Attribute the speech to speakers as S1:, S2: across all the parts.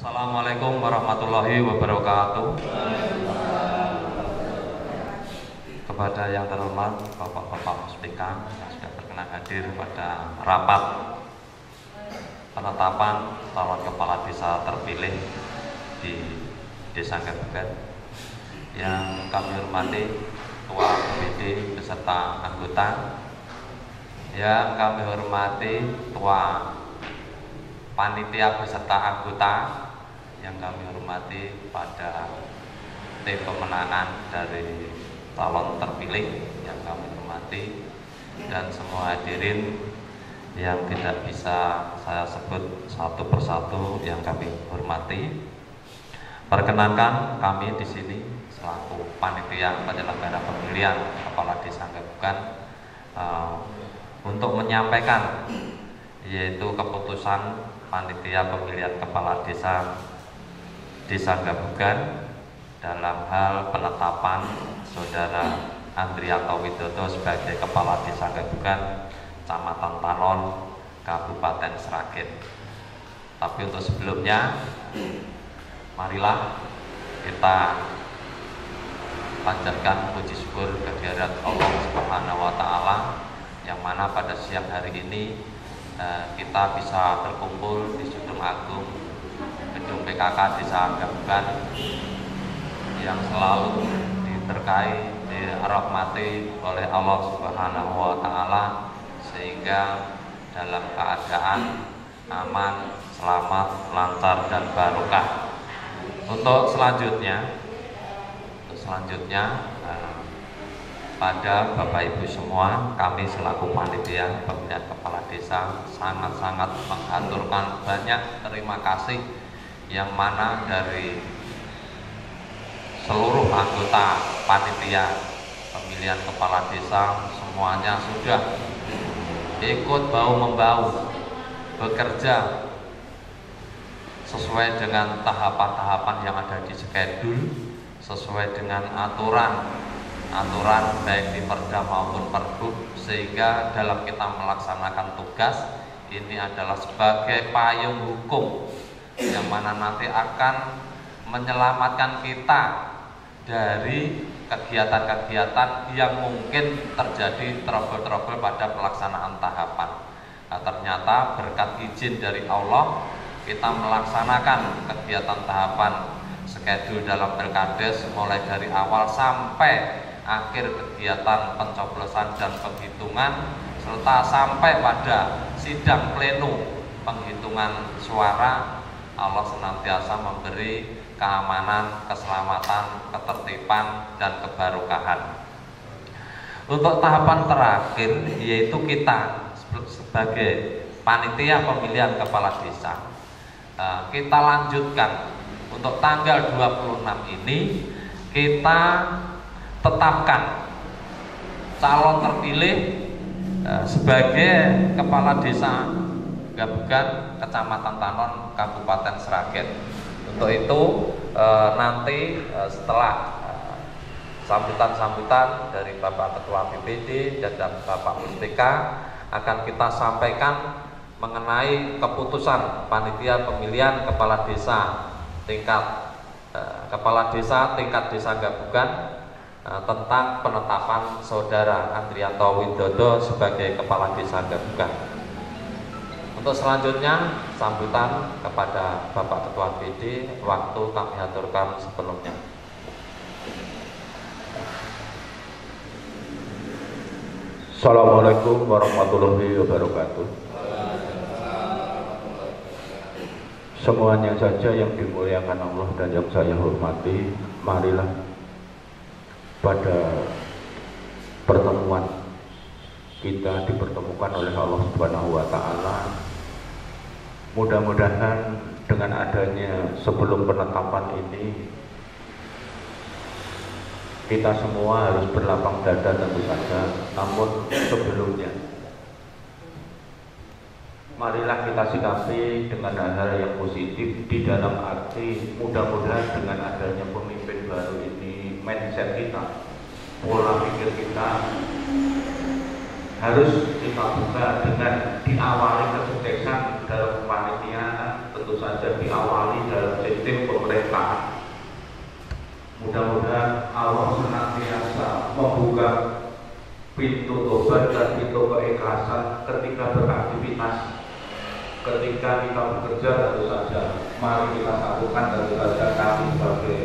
S1: Assalamualaikum warahmatullahi wabarakatuh. Kepada yang terhormat Bapak-Bapak Muspika yang sudah berkenan hadir pada rapat penetapan calon kepala desa terpilih di Desa Gabugan, yang kami hormati Ketua BPD beserta anggota, yang kami hormati Ketua Panitia beserta anggota, yang kami hormati pada tim pemenangan dari calon terpilih yang kami hormati, dan semua hadirin yang tidak bisa saya sebut satu persatu yang kami hormati. Perkenankan kami di sini selaku panitia penyelenggara pemilihan kepala desa Gabugan untuk menyampaikan yaitu keputusan panitia pemilihan kepala desa Gabugan dalam hal penetapan Saudara Andrianto Widodo sebagai kepala desa Gabugan, Kecamatan Tanon, Kabupaten Sragen. Tapi untuk sebelumnya, marilah kita panjatkan puji syukur kehadirat Allah Subhanahu wa Ta'ala, yang mana pada siang hari ini kita bisa berkumpul di Sudung Agung gedung PKK Desa Gabugan yang selalu diterkai, dirahmati oleh Allah Subhanahu wa Ta'ala, sehingga dalam keadaan aman, selamat, lancar, dan barokah. Untuk selanjutnya pada Bapak Ibu semua, kami selaku panitia pemilihan kepala desa sangat-sangat menghaturkan banyak terima kasih, yang mana dari seluruh anggota panitia pemilihan kepala desa semuanya sudah ikut bahu-membahu bekerja sesuai dengan tahapan-tahapan yang ada di skedul, sesuai dengan aturan baik di Perda maupun Pergub, sehingga dalam kita melaksanakan tugas ini adalah sebagai payung hukum yang mana nanti akan menyelamatkan kita dari kegiatan-kegiatan yang mungkin terjadi trouble-trouble pada pelaksanaan tahapan. Nah, ternyata berkat izin dari Allah kita melaksanakan kegiatan tahapan skedul dalam Pilkades mulai dari awal sampai akhir kegiatan pencoblosan dan penghitungan, serta sampai pada sidang pleno penghitungan suara. Allah senantiasa memberi keamanan, keselamatan, ketertiban, dan kebarokahan. Untuk tahapan terakhir, yaitu kita sebagai panitia pemilihan kepala desa, kita lanjutkan untuk tanggal 26 ini kita tetapkan calon terpilih sebagai kepala desa Gabugan, Kecamatan Tanon, Kabupaten Sragen. Untuk itu nanti setelah sambutan-sambutan dari Bapak Ketua BPD dan Bapak Muspika, akan kita sampaikan mengenai keputusan panitia pemilihan kepala desa tingkat Desa Gabugan tentang penetapan Saudara Andrianto Widodo sebagai kepala desa Gabugan. Untuk selanjutnya sambutan kepada Bapak Ketua BPD, waktu kami aturkan sepenuhnya.
S2: Assalamualaikum warahmatullahi wabarakatuh. Semuanya saja yang dimuliakan Allah dan yang saya hormati, marilah pada pertemuan kita dipertemukan oleh Allah Subhanahu wa Ta'ala. Mudah-mudahan dengan adanya sebelum penetapan ini, kita semua harus berlapang dada tentu saja. Namun sebelumnya, marilah kita sikapi dengan hal-hal yang positif, di dalam arti mudah-mudahan dengan adanya pemimpin baru ini, mindset kita, pola pikir kita harus kita buka dengan diawali kesuksesan dalam kepanitiaan. tentu saja diawali dalam sistem pemerintahan. Mudah-mudahan Allah senantiasa membuka pintu tobat dan pintu keikhlasan ketika beraktivitas, ketika kita bekerja. Tentu saja mari kita satukan, tentu saja kami sebagai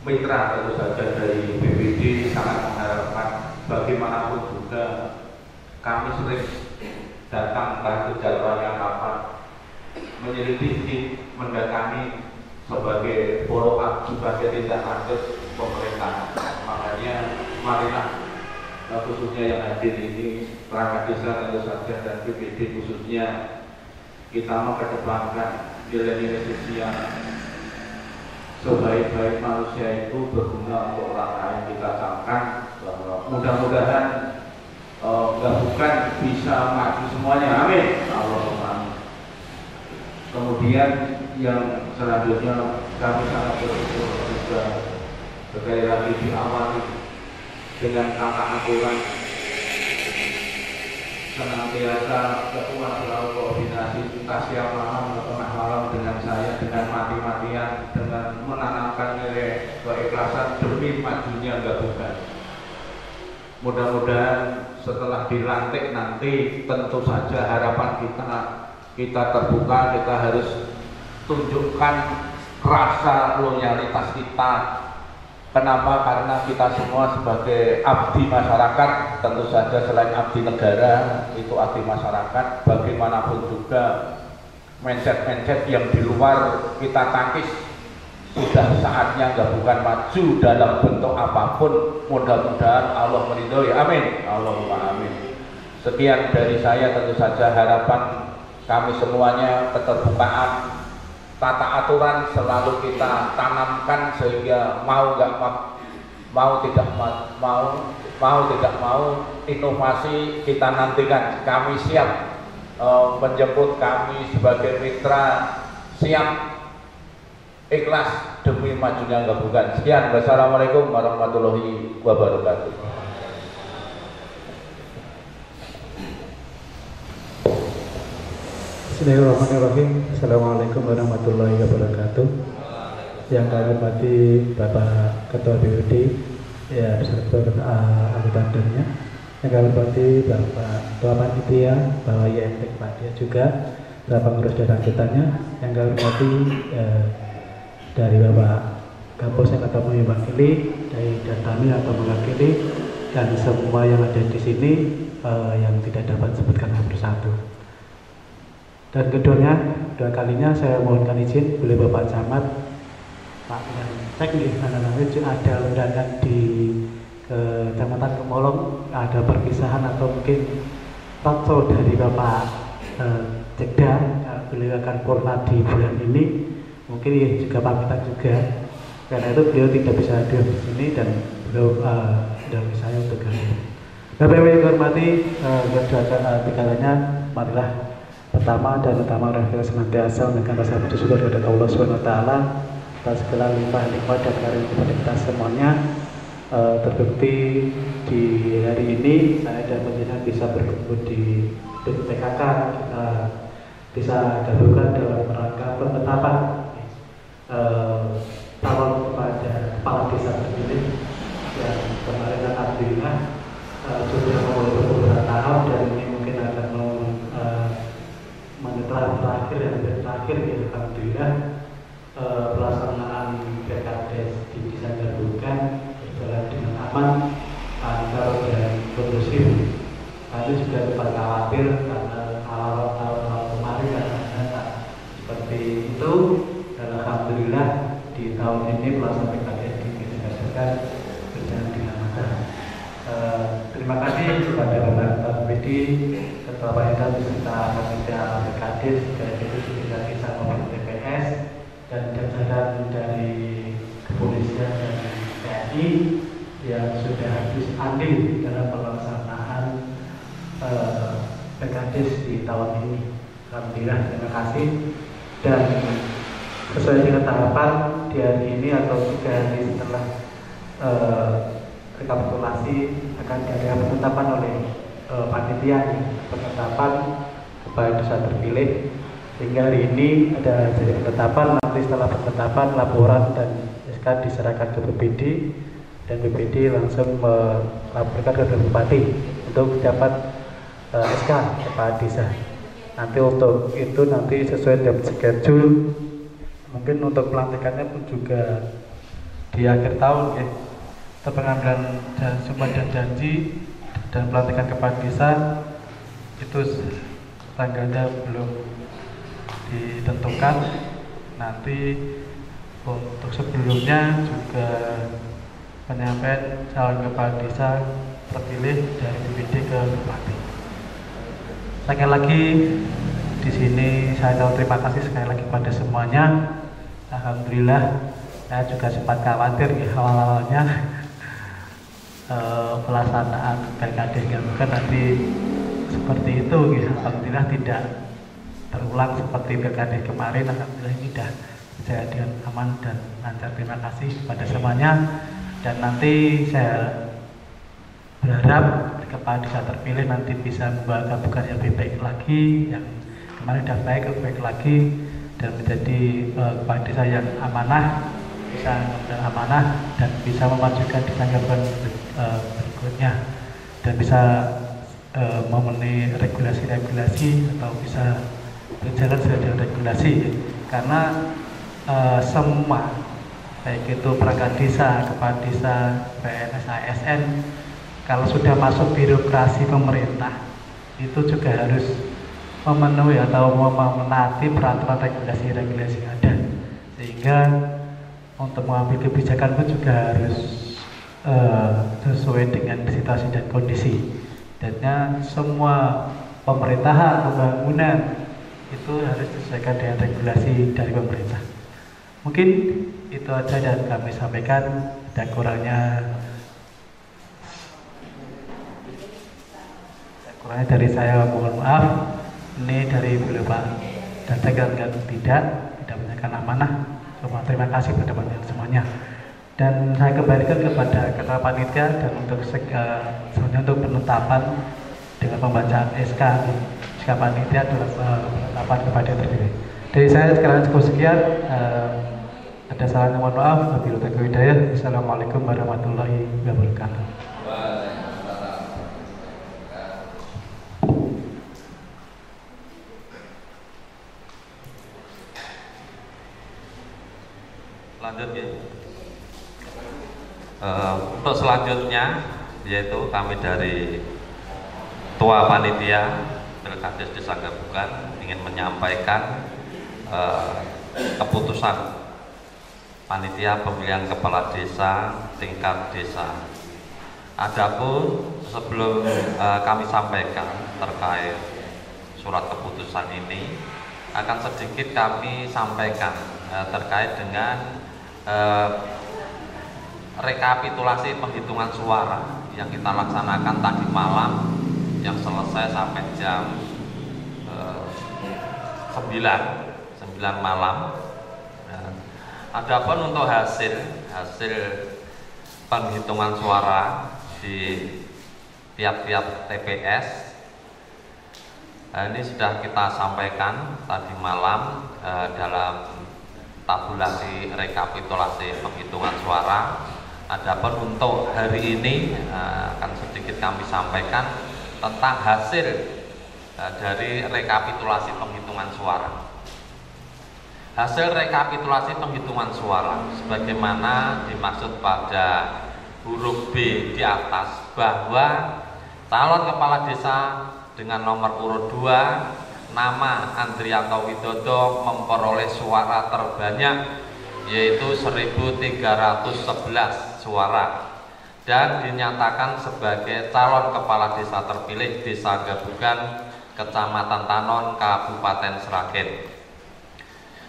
S2: mitra tentu saja dari BPD sangat mengharapkan bagaimanapun juga kami sering datang ke jadwalnya kapan, menyelidiki, mendatangi sebagai follow up, sebagai tindak lanjut pemerintahan. Makanya marilah khususnya yang hadir ini perangkat desa tentu saja dan BPD khususnya kita mengedepankan nilai-nilai sosial. Sebaik-baik manusia itu berguna untuk orang lain. Kita camkan mudah-mudahan bukan bisa maju semuanya, amin. Allahumma. Kemudian yang selanjutnya kami sangat bersyukur juga sekali lagi diawali dengan kata aturan senantiasa ketua selalu koordinasi entah siang malam atau tengah malam dengan saya, dengan mati-matian, dengan menanamkan nilai keikhlasan demi majunya gabungan. Mudah-mudahan setelah dilantik nanti tentu saja harapan kita terbuka, kita harus tunjukkan rasa loyalitas kita. Kenapa? Karena kita semua sebagai abdi masyarakat, tentu saja selain abdi negara, itu abdi masyarakat. Bagaimanapun juga mindset-mindset yang di luar kita tangkis. Sudah saatnya gabungan maju dalam bentuk apapun. Mudah-mudahan Allah meridhoi, amin. Allahumma amin. Sekian dari saya, tentu saja harapan kami semuanya keterbukaan, tata aturan selalu kita tanamkan sehingga mau tidak mau inovasi kita nantikan. Kami siap menjemput, kami sebagai mitra siap ikhlas demi majunya gabungan. Sekian, wassalamualaikum warahmatullahi wabarakatuh.
S3: Bismillahirrahmanirrahim. Assalamualaikum warahmatullahi wabarakatuh. Yang kami hormati Bapak Ketua BPD, ya beserta anggota-anggotanya. Yang kami hormati Bapak Ketua Panitia, Bapak YMT Panitia juga, Bapak pengurus dan anggotanya. Yang kami hormati dari Bapak Kapolsek atau mewakili, dari dan kami atau mewakili, dan semua yang ada di sini yang tidak dapat sebutkan satu persatu. Dan kedua kalinya saya mohonkan izin boleh Bapak Camat, Pak Teknik, ada undangan di Kecamatan Kemolong, ada perpisahan atau mungkin talkshow dari Bapak Cekda, beliau akan purna di bulan ini, mungkin juga pamitan juga, karena itu beliau tidak bisa hadir di sini dan beliau dari saya untuk hadir. Bapak Ibu yang hormati, tiga-tiganya, marilah pertama dan utama kita senantiasa memberikan rasa bersyukur kepada Allah SWT atas segala limpah nikmat dan karunia kita semuanya. Terbukti di hari ini saya dan penjenengan bisa berkumpul di PKK, kita bisa gabungkan dalam rangka penetapan calon kepada kepala desa terpilih yang kemarin alhamdulillah sudah memulai beberapa tahap dan ini mungkin akan terakhir dan terakhir ya alhamdulillah pelaksanaan PKD di desa gabungan berjalan dengan aman, lancar dan kondusif. Kami juga sempat khawatir karena awal tahun kemarin ada seperti itu, dan alhamdulillah di tahun ini pelaksanaan PKD di desa gabungan berjalan dengan lancar. Terima kasih kepada Bapak BPD, Ketua Panitia beserta Panitia PKD dari desa maupun TPS dan jajaran dari kepolisian dan TNI yang sudah habis andil dalam pelaksanaan PKD di tahun ini. Alhamdulillah, terima kasih. Dan sesuai dengan harapan di hari ini atau 3 hari setelah rekapitulasi akan ada penetapan oleh panitia, penetapan kepala desa terpilih Hingga hari ini ada jadi penetapan, nanti setelah penetapan laporan dan SK diserahkan ke BPD dan BPD langsung melaporkan ke Bupati untuk dapat SK kepala desa. Nanti untuk itu nanti sesuai dengan schedule, mungkin untuk pelantikannya pun juga di akhir tahun ya. Pengambilan dan sumpah dan janji dan pelantikan kepala desa itu tanggalnya belum ditentukan. Nanti untuk sebelumnya juga penyampaian calon kepala desa terpilih dari BPD ke Bupati. Sekali lagi di sini saya terima kasih sekali lagi pada semuanya. Alhamdulillah saya juga sempat khawatir ya awal-awalnya pelaksanaan PKD bukan nanti seperti itu gitu. Alhamdulillah tidak terulang seperti PKD kemarin. Alhamdulillah ini sudah berjalan dengan aman dan lancar. Terima kasih pada semuanya, dan nanti saya berharap kepala desa terpilih nanti bisa membawa kabupaten yang lebih baik lagi, yang kemarin sudah baik lebih baik lagi, dan menjadi kepala desa yang amanah, bisa amanah dan bisa memajukan desa kabupaten berikutnya, dan bisa memenuhi regulasi-regulasi atau bisa berjalan sesuai dengan regulasi, karena semua baik itu perangkat desa, kepala desa, PNS, ASN, kalau sudah masuk birokrasi pemerintah itu juga harus memenuhi atau menaati peraturan regulasi-regulasi yang ada, sehingga untuk mengambil kebijakan pun juga harus sesuai dengan situasi dan kondisi. Dan semua pemerintahan, pembangunan itu harus disesuaikan dengan regulasi dari pemerintah. Mungkin itu aja dan kami sampaikan, dan kurangnya dari saya mohon maaf. Ini dari beliau Pak dan saya tidak menyampaikan amanah. Terima kasih kepada semuanya. Dan saya kembalikan kepada ketua panitia dan untuk sebenarnya untuk penetapan dengan pembacaan SK panitia dalam penetapan kepada terpilih. Dari saya sekarang cukup sekian. Ada salahnya mohon maaf. Wabillahi taufiq wal hidayah. Assalamualaikum warahmatullahi wabarakatuh.
S1: Lanjutnya. Untuk selanjutnya yaitu kami dari Ketua Panitia Pilkades Desa Gabukan ingin menyampaikan keputusan Panitia Pemilihan Kepala Desa tingkat desa. Adapun sebelum kami sampaikan terkait surat keputusan ini, akan sedikit kami sampaikan terkait dengan rekapitulasi penghitungan suara yang kita laksanakan tadi malam, yang selesai sampai jam 9 malam. Adapun untuk hasil penghitungan suara di tiap-tiap TPS, ini sudah kita sampaikan tadi malam dalam tabulasi rekapitulasi penghitungan suara. Adapun untuk hari ini akan sedikit kami sampaikan tentang hasil dari rekapitulasi penghitungan suara. Hasil rekapitulasi penghitungan suara sebagaimana dimaksud pada huruf B di atas, bahwa calon kepala desa dengan nomor urut 2 nama Andrianto Widodo memperoleh suara terbanyak, yaitu 1.311 suara, dan dinyatakan sebagai calon kepala desa terpilih Desa Gabukan, Kecamatan Tanon, Kabupaten Sragen.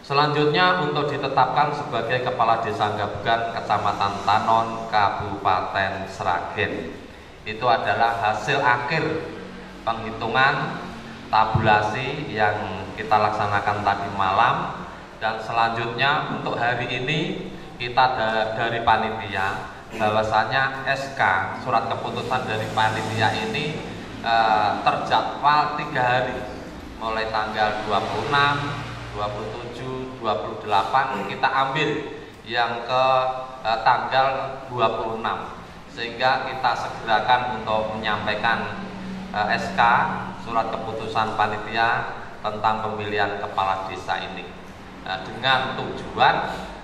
S1: Selanjutnya untuk ditetapkan sebagai kepala desa Gabukan, Kecamatan Tanon, Kabupaten Sragen, itu adalah hasil akhir penghitungan tabulasi yang kita laksanakan tadi malam. Dan selanjutnya untuk hari ini kita dari panitia, bahwasanya SK surat keputusan dari panitia ini terjadwal 3 hari mulai tanggal 26, 27, 28 kita ambil yang ke tanggal 26, sehingga kita segerakan untuk menyampaikan SK surat keputusan panitia tentang pemilihan kepala desa ini, dengan tujuan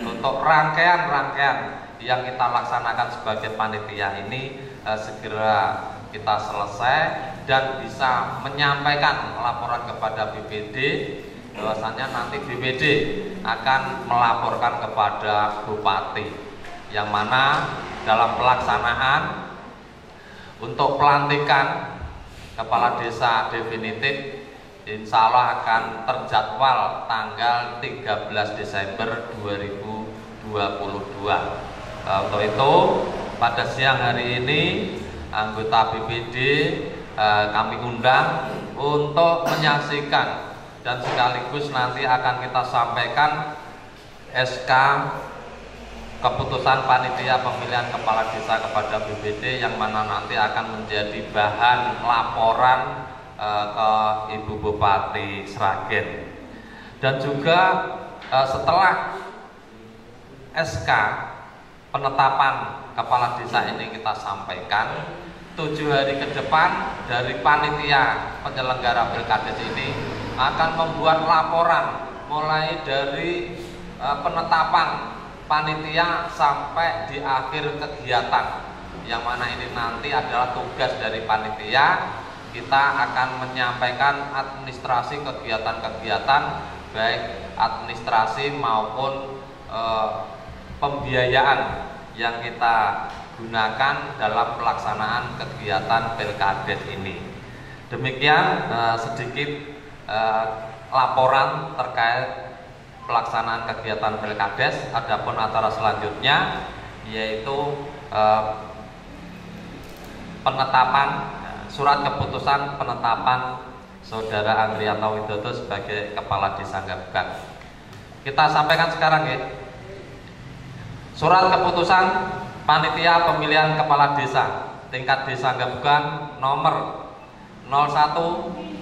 S1: untuk rangkaian-rangkaian yang kita laksanakan sebagai panitia ini segera kita selesai dan bisa menyampaikan laporan kepada BPD, bahwasannya nanti BPD akan melaporkan kepada Bupati, yang mana dalam pelaksanaan untuk pelantikan kepala desa definitif insya Allah akan terjadwal tanggal 13 Desember 2022. Untuk itu pada siang hari ini anggota BPD kami undang untuk menyaksikan dan sekaligus nanti akan kita sampaikan SK keputusan panitia pemilihan kepala desa kepada BPD, yang mana nanti akan menjadi bahan laporan ke Ibu Bupati Sragen. Dan juga setelah SK penetapan kepala desa ini kita sampaikan, 7 hari ke depan dari panitia penyelenggara Pilkades ini akan membuat laporan mulai dari penetapan panitia sampai di akhir kegiatan, yang mana ini nanti adalah tugas dari panitia. Kita akan menyampaikan administrasi kegiatan-kegiatan, baik administrasi maupun pembiayaan yang kita gunakan dalam pelaksanaan kegiatan Pilkades ini. Demikian sedikit laporan terkait pelaksanaan kegiatan Pilkades. Adapun acara selanjutnya yaitu penetapan surat keputusan penetapan Saudara Andrianto Widodo sebagai Kepala Desa Gabukan. Kita sampaikan sekarang ya. Surat keputusan panitia pemilihan kepala desa tingkat desa Gabukan nomor 01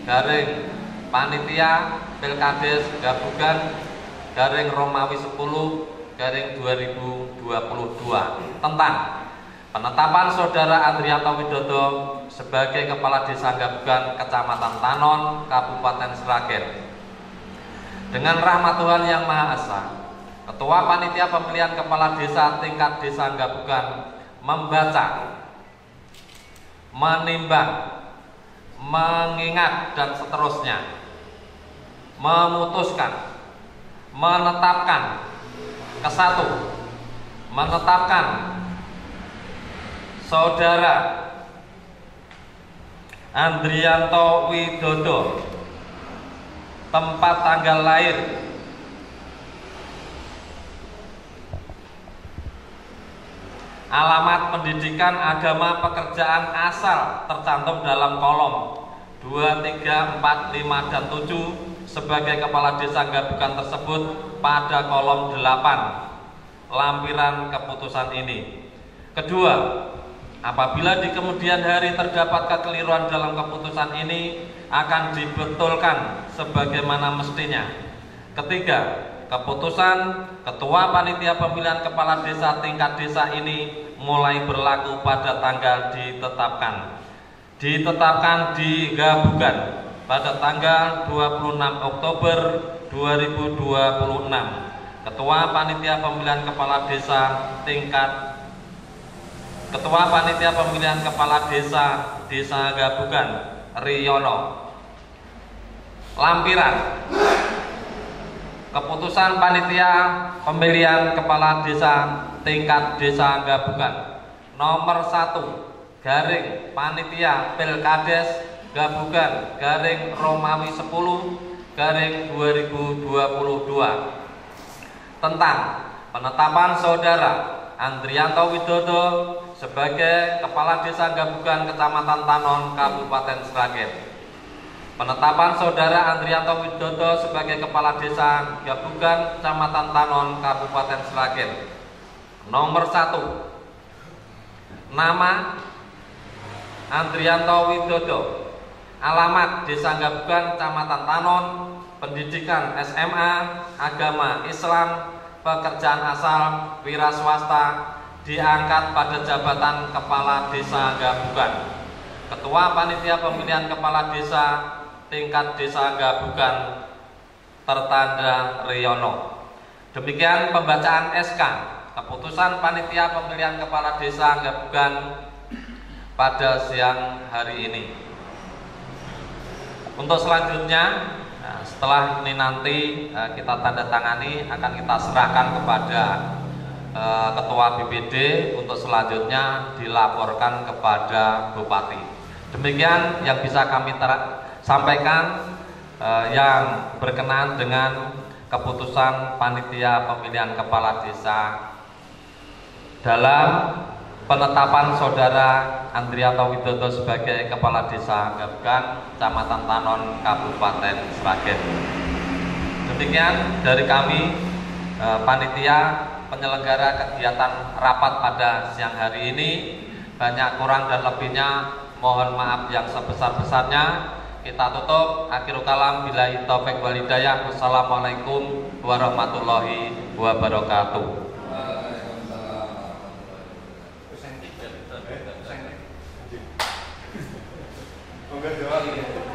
S1: garing panitia Pilkades Gabukan garing Romawi 10 garing 2022 tentang penetapan Saudara Andrianto Widodo sebagai Kepala Desa Gabukan Kecamatan Tanon, Kabupaten Sragen. Dengan rahmat Tuhan Yang Maha Esa, Ketua Panitia Pemilihan Kepala Desa tingkat Desa Gabukan membaca, menimbang, mengingat dan seterusnya, memutuskan, menetapkan kesatu, menetapkan Saudara Andrianto Widodo, tempat tanggal lahir, alamat pendidikan, agama, pekerjaan, asal tercantum dalam kolom 2, 3, 4, 5, dan 7 sebagai Kepala Desa Gabukan tersebut pada kolom 8 lampiran keputusan ini. Kedua, apabila di kemudian hari terdapat kekeliruan dalam keputusan ini akan dibetulkan sebagaimana mestinya. Ketiga, keputusan Ketua Panitia Pemilihan Kepala Desa tingkat desa ini mulai berlaku pada tanggal ditetapkan di Gabukan pada tanggal 26 Oktober 2026. Ketua Panitia Pemilihan Kepala Desa Ketua Panitia Pemilihan Kepala Desa Gabukan Riyono. Lampiran keputusan Panitia Pemilihan Kepala Desa tingkat Desa Gabukan nomor 1 garing Panitia Pilkades Gabukan garing Romawi 10 garing 2022 tentang penetapan Saudara Andrianto Widodo sebagai Kepala Desa Gabukan Kecamatan Tanon, Kabupaten Sragen. Penetapan Saudara Andrianto Widodo sebagai Kepala Desa Gabukan Kecamatan Tanon, Kabupaten Sragen. Nomor 1, nama Andrianto Widodo alamat Desa Gabugan, Kecamatan Tanon, pendidikan SMA, agama Islam, pekerjaan asal, wira swasta, diangkat pada jabatan Kepala Desa Gabugan. Ketua Panitia Pemilihan Kepala Desa tingkat Desa Gabugan tertanda Riono. Demikian pembacaan SK keputusan Panitia Pemilihan Kepala Desa Gabugan pada siang hari ini. Untuk selanjutnya, setelah ini nanti kita tanda tangani, akan kita serahkan kepada Ketua BPD untuk selanjutnya dilaporkan kepada Bupati. Demikian yang bisa kami sampaikan yang berkenaan dengan keputusan Panitia Pemilihan Kepala Desa dalam penetapan Saudara Andrianto Widodo sebagai Kepala Desa Gabugan, Kecamatan Tanon, Kabupaten Sragen. Demikian dari kami panitia penyelenggara kegiatan rapat pada siang hari ini. Banyak kurang dan lebihnya mohon maaf yang sebesar-besarnya. Kita tutup. Akhirul kalam, billahi taufik wal hidayah. Wassalamualaikum warahmatullahi wabarakatuh.
S4: Enggak jawab.